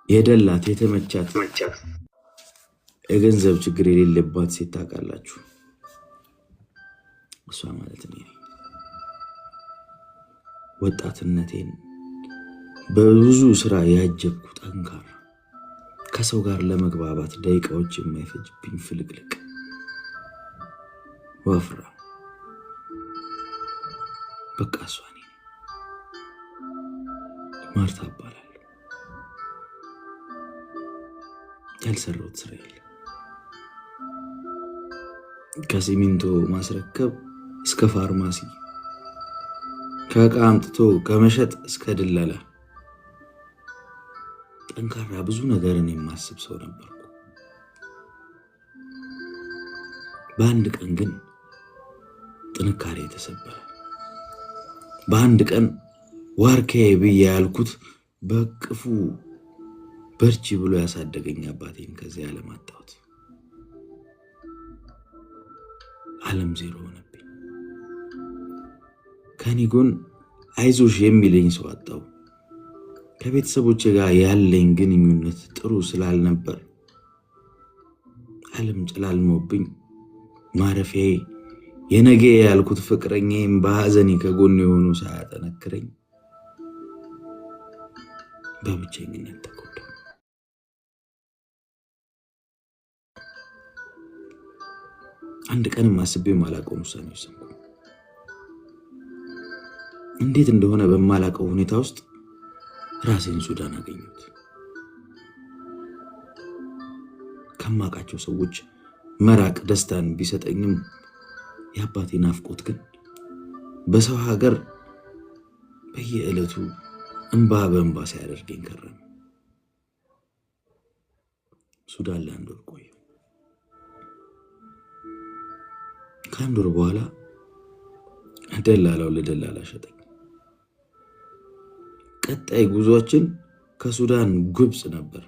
የደላት የተመቻት የገንዘብ ችግር የሌለባት ሴት ታውቃላችሁ? እሷ ማለት ነው። ወጣትነቴን በብዙ ስራ ያጀብኩ ጠንካራ ከሰው ጋር ለመግባባት ደቂቃዎች የማይፈጅብኝ ፍልቅልቅ ወፍራ በቃ እሷ ነኝ። ማርታ እባላለሁ። ያልሰራሁት ስራ የለም። ከሲሚንቶ ማስረከብ እስከ ፋርማሲ፣ ከዕቃ አምጥቶ ከመሸጥ እስከ ድለላ ጠንካራ ብዙ ነገርን የማስብ ሰው ነበርኩ። በአንድ ቀን ግን ጥንካሬ ተሰበረ። በአንድ ቀን ዋርካዬ ብዬ ያልኩት በቅፉ በርቺ ብሎ ያሳደገኝ አባቴን ከዚያ ዓለም አጣሁት። ዓለም ዜሮ ሆነብኝ። ከኔ ጎን አይዞሽ የሚለኝ ሰው አጣሁ። ከቤተሰቦቼ ጋር ያለኝ ግንኙነት ጥሩ ስላልነበር ዓለም ጨላልሞብኝ ማረፊያዬ የነገ ያልኩት ፍቅረኛዬም በሐዘኔ ከጎን የሆኑ ሳያጠነክረኝ በብቸኝነት ተጎዳሁ። አንድ ቀንም አስቤው ማላውቀውን ውሳኔ ወሰንኩ። እንዴት እንደሆነ በማላውቀው ሁኔታ ውስጥ ራሴን ሱዳን አገኘሁት። ከማውቃቸው ሰዎች መራቅ ደስታን ቢሰጠኝም የአባቴ ናፍቆት ግን በሰው ሀገር በየዕለቱ እንባ በእንባ ሲያደርገኝ ከረመ። ሱዳን ለአንድ ወር ቆየሁ። ከአንድ ወር በኋላ ደላላው ለደላላ ሸጠኝ። ቀጣይ ጉዟችን ከሱዳን ግብጽ ነበር።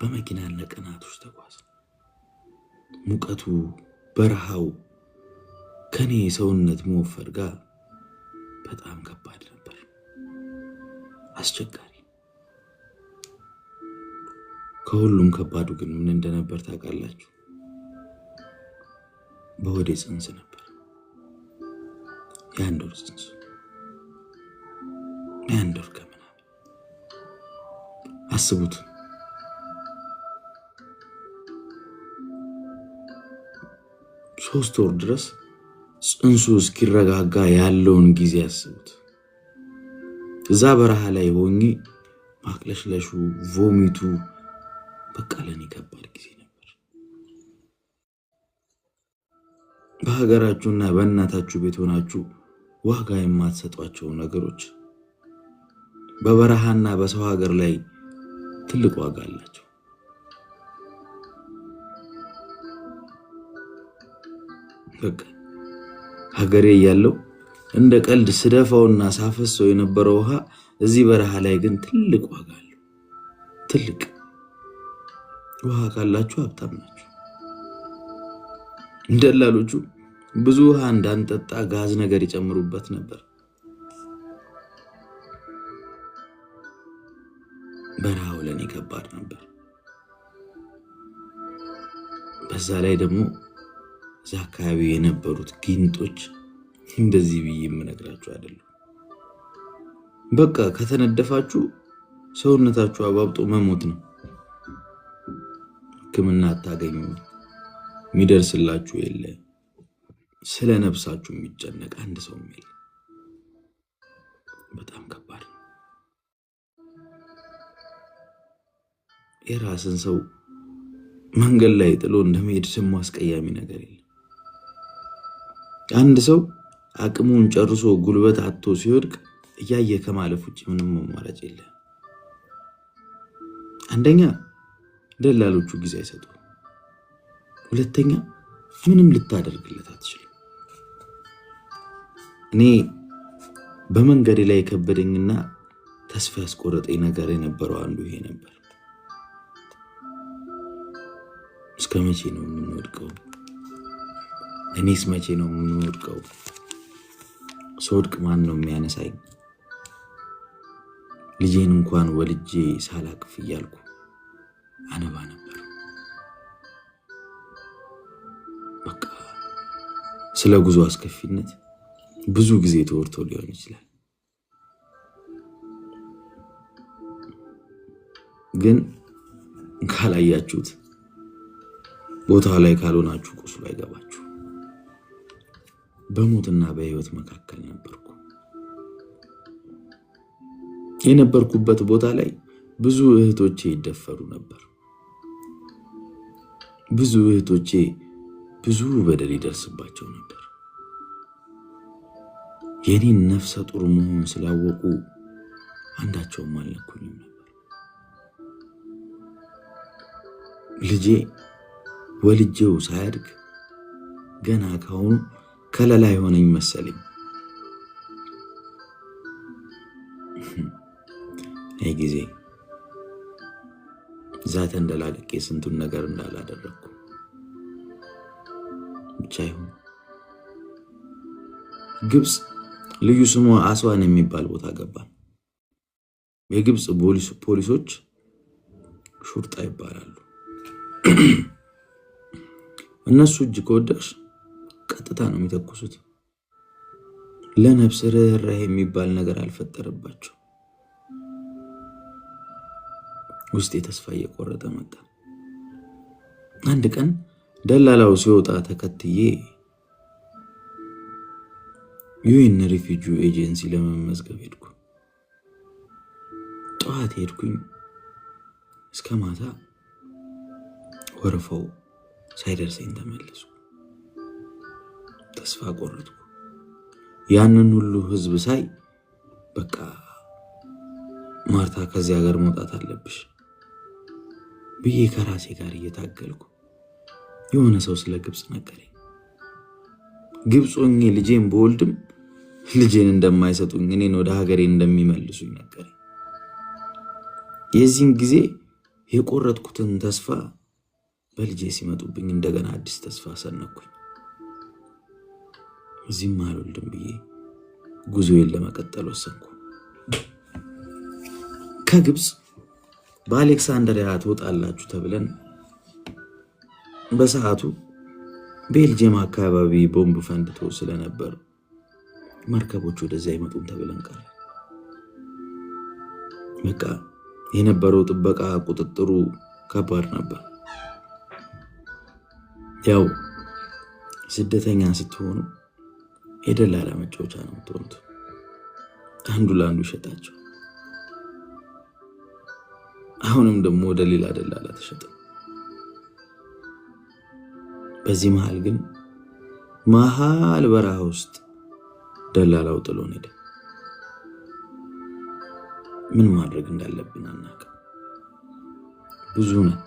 በመኪና ለቀናቶች ተጓዝን። ሙቀቱ፣ በረሃው ከኔ ሰውነት መወፈር ጋር በጣም ከባድ ነበር፣ አስቸጋሪ። ከሁሉም ከባዱ ግን ምን እንደነበር ታውቃላችሁ? በሆዴ ጽንስ ነበር። የአንድ ወር ጽንስ፣ የአንድ ወር ከምናምን። አስቡት። ሶስት ወር ድረስ ጽንሱ እስኪረጋጋ ያለውን ጊዜ አስቡት። እዛ በረሃ ላይ ሆኜ ማቅለሽለሹ፣ ቮሚቱ በቃ ለኔ ከባድ ጊዜ ነበር። በሀገራችሁና በእናታችሁ ቤት ሆናችሁ ዋጋ የማትሰጧቸው ነገሮች በበረሃና በሰው ሀገር ላይ ትልቅ ዋጋ አላቸው። በቃ ሀገሬ ያለው እንደ ቀልድ ስደፋውና ሳፈሰው የነበረው ውሃ እዚህ በረሃ ላይ ግን ትልቅ ዋጋ አለው። ትልቅ ውሃ ካላችሁ ሀብታም ናችሁ። እንደላሎቹ ብዙ ውሃ እንዳንጠጣ ጋዝ ነገር ይጨምሩበት ነበር። በረሃው ለኔ ከባድ ነበር። በዛ ላይ ደግሞ እዛ አካባቢ የነበሩት ጊንጦች እንደዚህ ብዬ የምነግራችሁ አይደለም። በቃ ከተነደፋችሁ ሰውነታችሁ አባብጦ መሞት ነው። ሕክምና አታገኙ፣ የሚደርስላችሁ የለ፣ ስለ ነፍሳችሁ የሚጨነቅ አንድ ሰው የለ። በጣም ከባድ ነው። የራስን ሰው መንገድ ላይ ጥሎ እንደመሄድ ስሙ አስቀያሚ ነገር የለም። አንድ ሰው አቅሙን ጨርሶ ጉልበት አጥቶ ሲወድቅ እያየ ከማለፍ ውጭ ምንም አማራጭ የለም። አንደኛ ደላሎቹ ጊዜ አይሰጡም። ሁለተኛ ምንም ልታደርግለት አትችልም። እኔ በመንገዴ ላይ የከበደኝና ተስፋ ያስቆረጠኝ ነገር የነበረው አንዱ ይሄ ነበር። እስከ መቼ ነው የምንወድቀው? እኔስ መቼ ነው የምንወድቀው? ስወድቅ ማን ነው የሚያነሳኝ? ልጄን እንኳን ወልጄ ሳላቅፍ እያልኩ አነባ ነበር። በቃ ስለ ጉዞ አስከፊነት ብዙ ጊዜ ተወርቶ ሊሆን ይችላል፣ ግን ካላያችሁት ቦታው ላይ ካልሆናችሁ ቁስሉ አይገባችሁ። በሞትና በህይወት መካከል ነበርኩ። የነበርኩበት ቦታ ላይ ብዙ እህቶቼ ይደፈሩ ነበር። ብዙ እህቶቼ ብዙ በደል ይደርስባቸው ነበር። የኔን ነፍሰ ጡር መሆን ስላወቁ አንዳቸውም አልነኩኝም ነበር። ልጄ ወልጄው ሳያድግ ገና ካሁኑ ከለላ የሆነኝ መሰለኝ። አይ ጊዜ ዛተ እንደላቀቄ ስንቱን ነገር እንዳላደረኩ ብቻ ይሁን። ግብጽ ልዩ ስሙ አስዋን የሚባል ቦታ ገባን። የግብጽ ፖሊሶች ሹርጣ ይባላሉ። እነሱ እጅ ከወደቅሽ ቀጥታ ነው የሚተኩሱት። ለነፍስ ርህራሄ የሚባል ነገር አልፈጠረባቸው። ውስጤ ተስፋ እየቆረጠ መጣ። አንድ ቀን ደላላው ሲወጣ ተከትዬ ዩኤን ሪፊጂ ኤጀንሲ ለመመዝገብ ሄድኩ። ጠዋት ሄድኩኝ፣ እስከ ማታ ወረፋው ሳይደርሰኝ ተመለስኩ። ተስፋ ቆረጥኩ። ያንን ሁሉ ህዝብ ሳይ በቃ ማርታ ከዚህ ሀገር መውጣት አለብሽ ብዬ ከራሴ ጋር እየታገልኩ የሆነ ሰው ስለ ግብጽ ነገረኝ። ግብጽ ሆኜ ልጄን በወልድም ልጄን እንደማይሰጡኝ፣ እኔን ወደ ሀገሬ እንደሚመልሱኝ ነገረኝ። የዚህን ጊዜ የቆረጥኩትን ተስፋ በልጄ ሲመጡብኝ እንደገና አዲስ ተስፋ ሰነኩኝ። እዚህም አልወልድም ብዬ ጉዞዬን ለመቀጠል ወሰንኩ። ከግብጽ በአሌክሳንድሪያ ትወጣላችሁ ተብለን በሰዓቱ ቤልጅየም አካባቢ ቦምብ ፈንድቶ ስለነበር መርከቦች ወደዛ ይመጡም ተብለን ቀረ። በቃ የነበረው ጥበቃ ቁጥጥሩ ከባድ ነበር። ያው ስደተኛ ስትሆኑ የደላላ መጫወቻ ነው የምትሆኑት። አንዱ ለአንዱ ይሸጣቸው። አሁንም ደግሞ ወደ ሌላ ደላላ ተሸጠ። በዚህ መሃል ግን መሃል በረሃ ውስጥ ደላላው ጥሎን ሄደ። ምን ማድረግ እንዳለብን አናውቅም። ብዙ ነን።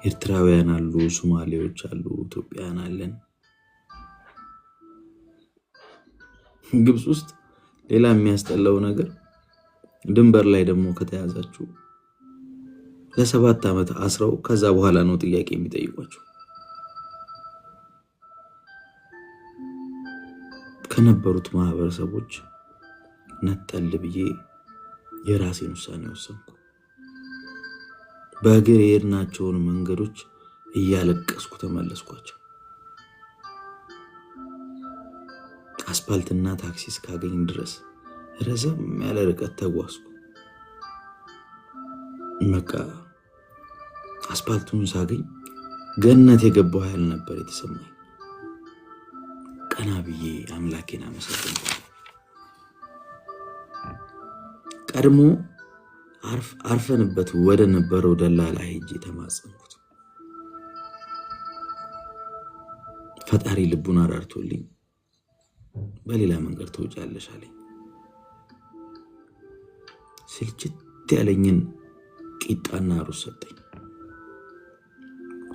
ኤርትራውያን አሉ፣ ሶማሌዎች አሉ፣ ኢትዮጵያውያን አለን። ግብጽ ውስጥ ሌላ የሚያስጠላው ነገር ድንበር ላይ ደግሞ ከተያዛችሁ ለ7 ዓመት አስረው ከዛ በኋላ ነው ጥያቄ የሚጠይቋቸው። ከነበሩት ማህበረሰቦች ነጠል ብዬ የራሴን ውሳኔ ወሰንኩ። በእግር የሄድናቸውን መንገዶች እያለቀስኩ ተመለስኳቸው። አስፓልትና ታክሲ እስካገኝ ድረስ ረዘም ያለ ርቀት ተጓዝኩ። በቃ አስፓልቱን ሳገኝ ገነት የገባው ያህል ነበር የተሰማኝ። ቀና ብዬ አምላኬን አመሰግናለሁ። ቀድሞ አርፈንበት ወደ ነበረው ደላላ ሄጄ ተማጸንኩት። ፈጣሪ ልቡን አራርቶልኝ በሌላ መንገድ ተውጫለሽ አለኝ። ስልችት ያለኝን ቂጣና ሩዝ ሰጠኝ።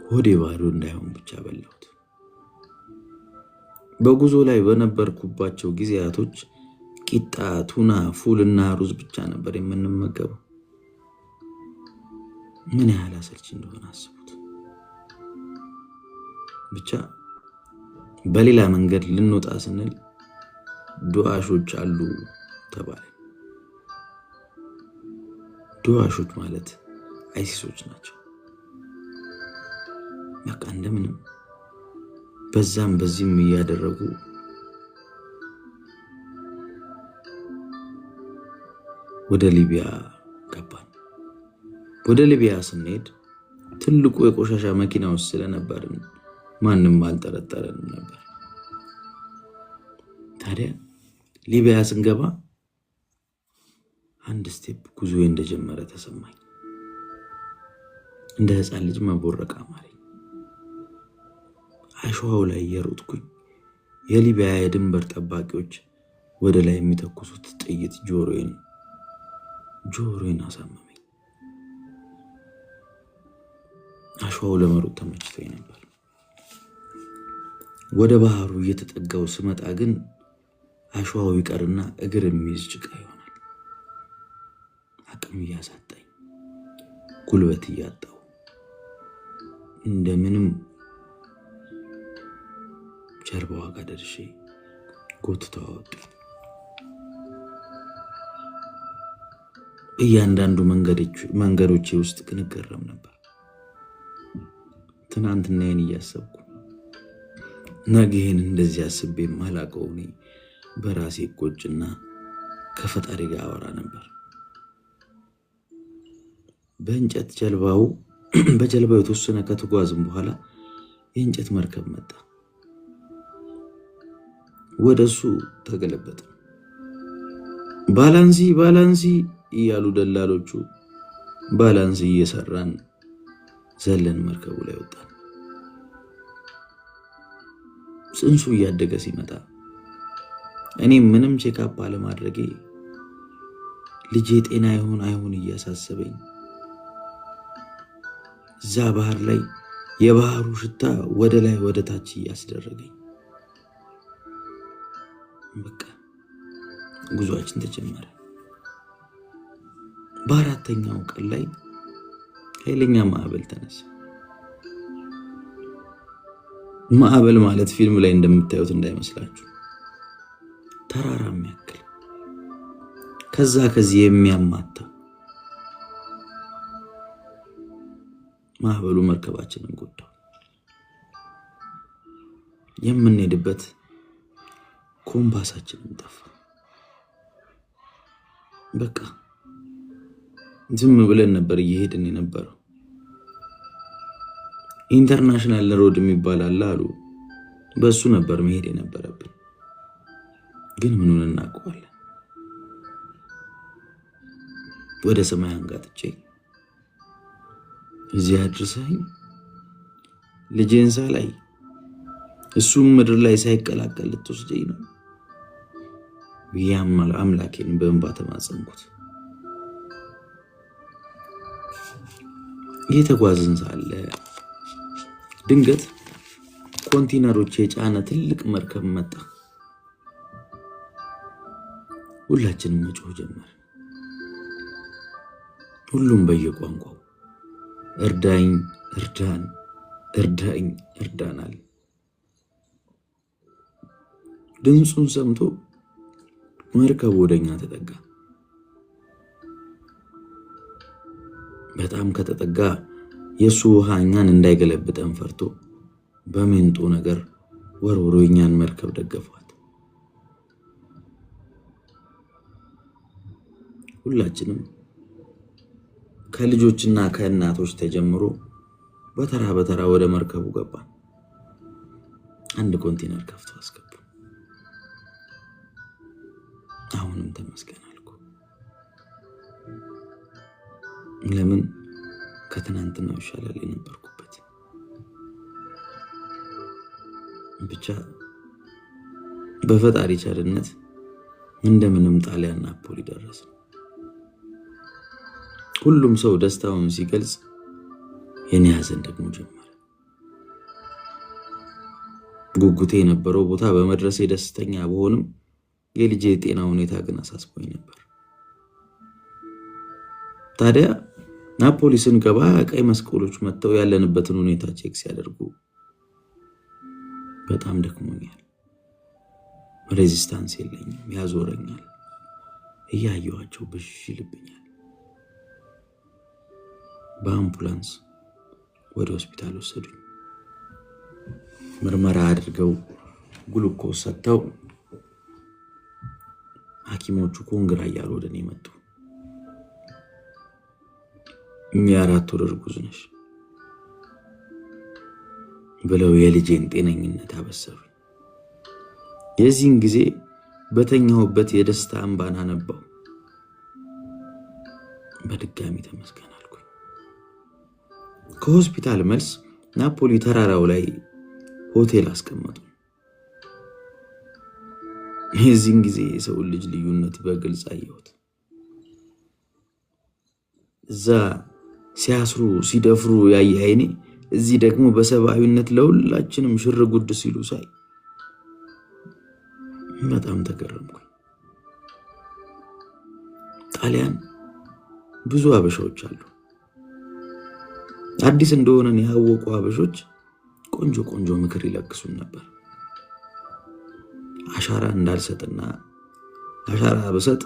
ሆዴ ባዶ እንዳይሆን ብቻ በላሁት። በጉዞ ላይ በነበርኩባቸው ጊዜያቶች ቂጣ፣ ቱና፣ ፉልና ሩዝ ብቻ ነበር የምንመገበው። ምን ያህል አሰልቺ እንደሆነ አስቡት። ብቻ በሌላ መንገድ ልንወጣ ስንል ዱዓሾች አሉ ተባለ። ዱዋሾች ማለት አይሲሶች ናቸው። በቃ እንደምንም በዛም በዚህም እያደረጉ ወደ ሊቢያ ገባን። ወደ ሊቢያ ስንሄድ ትልቁ የቆሻሻ መኪና ውስጥ ስለነበርን ማንም አልጠረጠረንም ነበር። ታዲያ ሊቢያ ስንገባ አንድ ስቴፕ ጉዞ እንደጀመረ ተሰማኝ። እንደ ሕፃን ልጅ መቦረቅ አማረኝ። አሸዋው ላይ እየሮጥኩኝ የሊቢያ የድንበር ጠባቂዎች ወደ ላይ የሚተኩሱት ጥይት ጆሮዬን አሳመመኝ። አሸዋው ለመሮጥ ተመችቶኝ ነበር። ወደ ባህሩ እየተጠጋው ስመጣ ግን አሸዋው ይቀርና እግር የሚይዝ ጭቃ ይሆናል። አቅም እያሳጣኝ ጉልበት እያጣው እንደምንም ጀርባዋ ጋር ደርሼ ጎትተው አወጡኝ። እያንዳንዱ መንገዶቼ ውስጥ ግን እገረም ነበር። ትናንትናዬን እያሰብኩ ነገ ይሄን እንደዚህ አስቤ ማላውቀው እኔ በራሴ ቆጭና ከፈጣሪ ጋር አወራ ነበር። በጀልባው የተወሰነ ከተጓዝን በኋላ የእንጨት መርከብ መጣ። ወደሱ ተገለበጠ። ባላንሲ እያሉ ደላሎቹ ባላንስ እየሰራን ዘለን መርከቡ ላይ ወጣን። ጽንሱ እያደገ ሲመጣ እኔም ምንም ቼክአፕ አለማድረጌ ልጄ ጤና ይሁን አይሁን እያሳሰበኝ እዛ ባህር ላይ የባህሩ ሽታ ወደ ላይ ወደ ታች እያስደረገኝ በቃ ጉዟችን ተጀመረ። በአራተኛው ቀን ላይ ኃይለኛ ማዕበል ተነሳ። ማዕበል ማለት ፊልም ላይ እንደምታዩት እንዳይመስላችሁ፣ ተራራ የሚያክል ከዚህ የሚያማታ ማዕበሉ መርከባችንን ጎዳው። የምንሄድበት ኮምፓሳችንን ጠፋ። በቃ ዝም ብለን ነበር እየሄድን የነበረው። ኢንተርናሽናል ሮድ የሚባል አለ። በሱ ነበር መሄድ የነበረብን፣ ግን ምኑን እናውቀዋለን። ወደ ሰማይ አንጋጥጬ እዚህ አድርሰኝ ልጄን ሳላይ እሱም ምድር ላይ ሳይቀላቀል ልትወስደኝ ነው ብዬ አምላኬን በእንባ ተማጸንኩት። እየተጓዝን ሳለ ድንገት ኮንቴነሮች የጫነ ትልቅ መርከብ መጣ። ሁላችንም መጮህ ጀመር። ሁሉም በየቋንቋው እርዳኝ እርዳን። ድምፁን ሰምቶ መርከቡ ወደኛ ተጠጋ። በጣም ከተጠጋ የሱ ውሃ እኛን እንዳይገለብጠን ፈርቶ በሜንጦ ነገር ወርውሮ እኛን መርከብ ደገፏት። ሁላችንም ከልጆችና ከእናቶች ተጀምሮ በተራ ወደ መርከቡ ገባን። አንድ ኮንቴነር ከፍቶ አስገቡ። አሁንም ተመስገን አልኩ። ለምን ከትናንትናው ይሻላል የነበርኩበት። ብቻ በፈጣሪ ቸርነት እንደምንም ጣሊያን ናፖሊ ደረስን። ሁሉም ሰው ደስታውን ሲገልጽ የኔ ሐዘን ደግሞ ጀመረ። ጉጉቴ የነበረው ቦታ በመድረሴ ደስተኛ በሆንም የልጄ የጤና ሁኔታ ግን አሳስቦኝ ነበር። ታዲያ ናፖሊ ስንገባ ቀይ መስቀሎች መጥተው ያለንበትን ሁኔታ ቼክ ሲያደርጉ በጣም ደክሞኛል። ሬዚስታንስ የለኝም፣ ያዞረኛል። እያየኋቸው ብዥ ይልብኛል። በአምቡላንስ ወደ ሆስፒታል ወሰዱኝ። ምርመራ አድርገው ግሉኮስ ሰጥተው ሐኪሞቹ ኮንግራ እያሉ ወደ እኔ መጡ። የ4 ወር እርጉዝ ነሽ ብለው የልጄን ጤነኝነት አበሰሩ። የዚህን ጊዜ በተኛሁበት የደስታ እንባን አነባው። በድጋሚ ተመስገን አልኩኝ። ከሆስፒታል መልስ ናፖሊ ተራራው ላይ ሆቴል አስቀመጡ። የዚህን ጊዜ የሰው ልጅ ልዩነት በግልጽ አየሁት። እዛ ሲያስሩ ሲደፍሩ ያየ አይኔ እዚህ ደግሞ በሰብአዊነት ለሁላችንም ሽር ጉድ ሲሉ ሳይ በጣም ተገረምኩኝ። ጣሊያን ብዙ አበሻዎች አሉ። አዲስ እንደሆነን ያወቁ አበሾች ቆንጆ ቆንጆ ምክር ይለግሱን ነበር። አሻራ እንዳልሰጥና አሻራ በሰጥ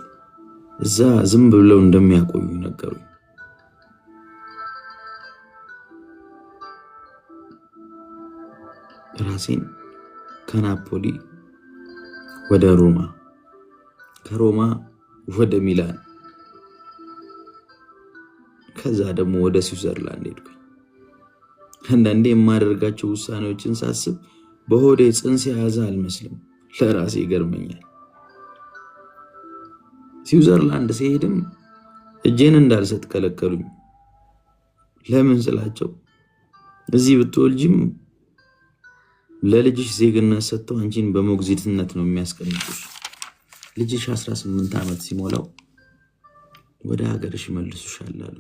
እዛ ዝም ብለው እንደሚያቆዩ ነገሩኝ። ራሴን ከናፖሊ ወደ ሮማ፣ ከሮማ ወደ ሚላን፣ ከዛ ደግሞ ወደ ስዊዘርላንድ ሄድኩኝ። አንዳንዴ የማደርጋቸው ውሳኔዎችን ሳስብ በሆዴ ጽንስ የያዘ አልመስልም፣ ለራሴ ይገርመኛል። ስዊዘርላንድ ሲሄድም እጄን እንዳልሰጥ ከለከሉኝ። ለምን ስላቸው እዚህ ብትወልጂም ለልጅሽ ዜግነት ሰጥተው አንቺን በሞግዚትነት ነው የሚያስቀምጡሽ። ልጅሽ 18 ዓመት ሲሞላው ወደ ሀገርሽ መልሱሻል አሉ።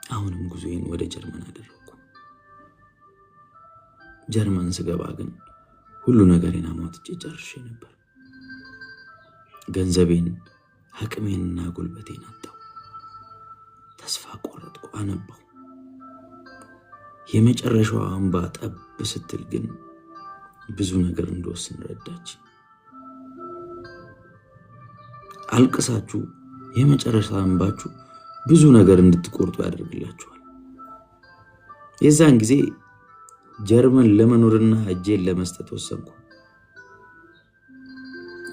አሁንም ጉዞዬን ወደ ጀርመን አደረኩ። ጀርመን ስገባ ግን ሁሉ ነገሬን አሟጥጬ ጨርሼ ነበር። ገንዘቤን፣ አቅሜንና ጉልበቴን አጣሁ። ተስፋ ቆረጥኩ፣ አነባሁ። የመጨረሻዋ እንባ ጠብ ስትል ግን ብዙ ነገር እንደወስን ረዳች። አልቅሳችሁ የመጨረሻ እንባችሁ ብዙ ነገር እንድትቆርጡ ያደርግላችኋል። የዛን ጊዜ ጀርመን ለመኖርና እጄን ለመስጠት ወሰንኩ።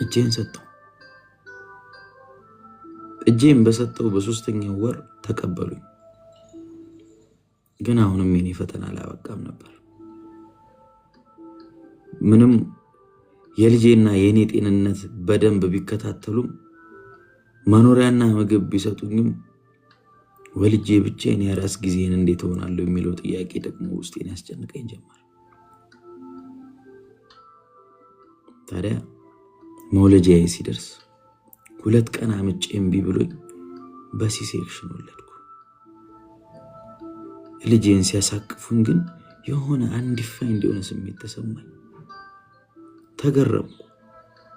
እጄን ሰጠው። እጄን በሰጠው በ3ኛው ወር ተቀበሉኝ። ግን አሁንም የኔ ፈተና አላበቃም ነበር። ምንም የልጄና የኔ ጤንነት በደንብ ቢከታተሉም መኖሪያና ምግብ ቢሰጡኝም ወልጄ ብቻዬን የራስ ጊዜን እንዴት ሆናለሁ የሚለው ጥያቄ ደግሞ ውስጤን ያስጨንቀኝ ጀመር። ታዲያ መውለጃዬ ሲደርስ 2 ቀን አምጬ እምቢ ብሎኝ በሲ ሴክሽን ወለድኩ። ልጄን ሲያሳቅፉኝ ግን የሆነ አንዲፋይንድ የሆነ ስሜት ተሰማኝ። ተገረምኩ።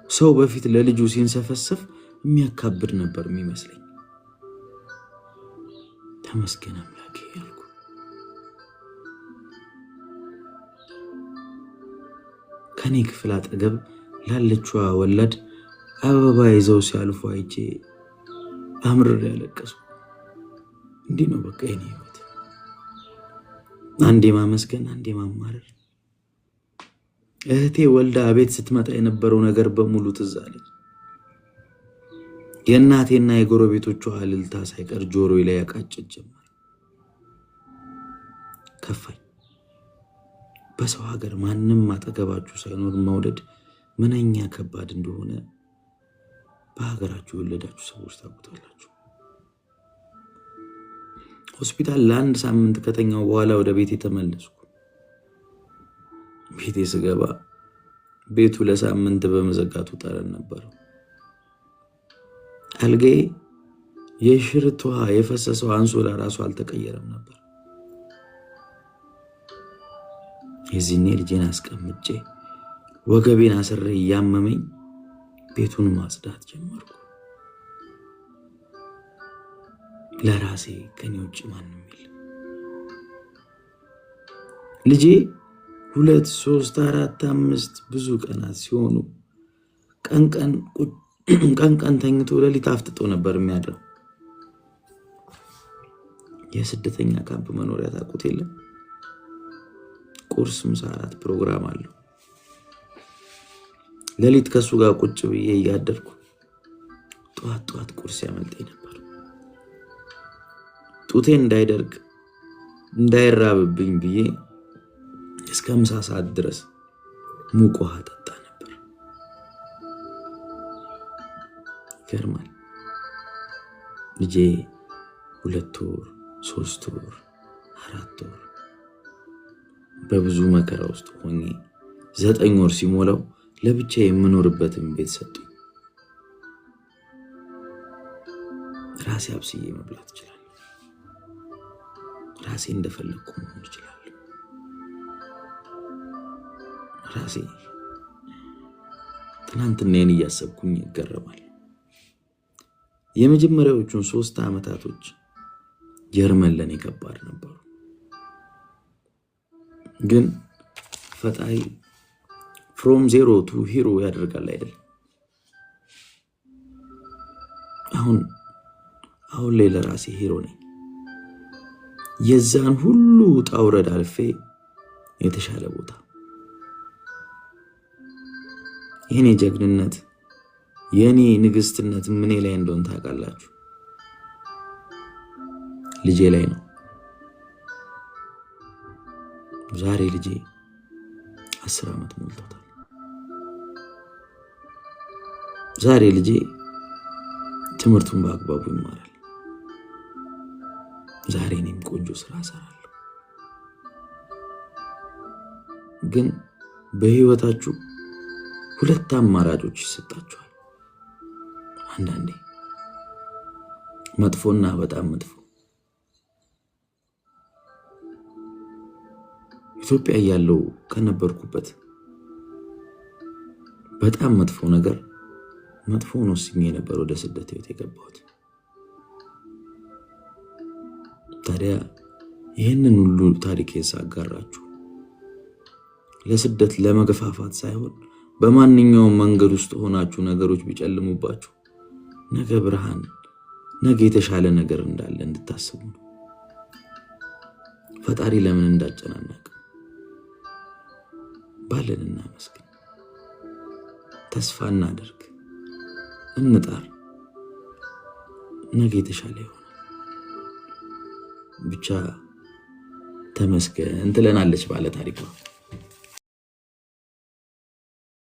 ሰው በፊት ለልጁ ሲንሰፈሰፍ የሚያካብድ ነበር የሚመስለኝ። ተመስገን አምላኬ ያልኩ። ከኔ ክፍል አጠገብ ላለችዋ ወላድ አበባ ይዘው ሲያልፉ አይቼ አምርር ያለቀስኩ። እንዲህ ነው በቃ የኔ ህይወት። አንዴ ማመስገን፣ አንዴ ማማረር። እህቴ ወልዳ ቤት ስትመጣ የነበረው ነገር በሙሉ ትዝ አለኝ። የእናቴና የጎረቤቶቿ እልልታ ሳይቀር ጆሮዬ ላይ ያቃጭት ጀመር። ከፋኝ። በሰው ሀገር ማንም አጠገባችሁ ሳይኖር መውለድ ምንኛ ከባድ እንደሆነ በሀገራችሁ የወለዳችሁ ሰዎች ታውቁታላችሁ። ሆስፒታል ለ1 ሳምንት ከተኛው በኋላ ወደ ቤቴ ተመለስኩ። ቤቴ ስገባ ቤቱ ለሳምንት በመዘጋቱ ጠረን ነበረው። አልጋዬ የሽርት ውሃ የፈሰሰው አንሶላ ራሱ አልተቀየረም ነበር። የዚህኔ ልጄን አስቀምጬ ወገቤን አስሬ እያመመኝ ቤቱን ማጽዳት ጀመርኩ። ለራሴ ከኔ ውጭ ማንም የለም። ልጄ 2 3 4 5 ብዙ ቀናት ሲሆኑ ቀን ቀን ተኝቶ ሌሊት አፍጥጦ ነበር የሚያድረው። የስደተኛ ካምፕ መኖሪያ ታውቁት የለም? ቁርስ፣ ምሳ፣ እራት ፕሮግራም አለው። ሌሊት ከሱ ጋር ቁጭ ብዬ እያደርኩ ጧት ቁርስ ያመልጠኝ ነበር። ጡቴ እንዳይደርቅ እንዳይራብብኝ ብዬ እስከ ምሳ ሰዓት ድረስ ሙቅ ውሃ ጠጣ ነበር። ይገርማል። ልጄ 2 ወር 3 ወር 4 ወር በብዙ መከራ ውስጥ ሆኜ 9 ወር ሲሞላው ለብቻ የምኖርበትን ቤት ሰጡኝ። ራሴ አብስዬ መብላት እችላለሁ። ራሴ እንደፈለኩ መሆን እችላለሁ። ራሴ ትናንትናዬን እያሰብኩኝ ይገረማል። የመጀመሪያዎቹን 3 ዓመታቶች ጀርመን ለኔ ከባድ ነበሩ። ግን ፈጣሪ from zero to hero ያደርጋል አይደል? አሁን ላይ ለራሴ ሂሮ ነኝ። የዛን ሁሉ ውጣ ውረድ አልፌ የተሻለ ቦታ። የኔ ጀግንነት የኔ ንግስትነት ምን ላይ እንደሆነ ታውቃላችሁ? ልጄ ላይ ነው። ዛሬ ልጄ 10 ዓመት ሞልቶታል። ዛሬ ልጄ ትምህርቱን በአግባቡ ይማራል። ዛሬ እኔም ቆንጆ ስራ እሰራለሁ። ግን በህይወታችሁ 2 አማራጮች ይሰጣችኋል። አንዳንዴ መጥፎና በጣም መጥፎ። ኢትዮጵያ ያለው ከነበርኩበት በጣም መጥፎ ነገር መጥፎ ነው ሲሚዬ ነበር ወደ ስደት ህይወት የገባሁት። ታዲያ ይህንን ሁሉ ታሪክ የሳጋራችሁ ለስደት ለመገፋፋት ሳይሆን በማንኛውም መንገድ ውስጥ ሆናችሁ ነገሮች ቢጨልሙባችሁ ነገ ብርሃን፣ ነገ የተሻለ ነገር እንዳለ እንድታስቡ ነው። ፈጣሪ ለምን እንዳጨናነቀ ባለን እናመስግን። ተስፋ እናድርግ፣ እንጣር። ነገ የተሻለ ይሆናል። ብቻ ተመስገን ትለናለች ባለ ታሪኳ።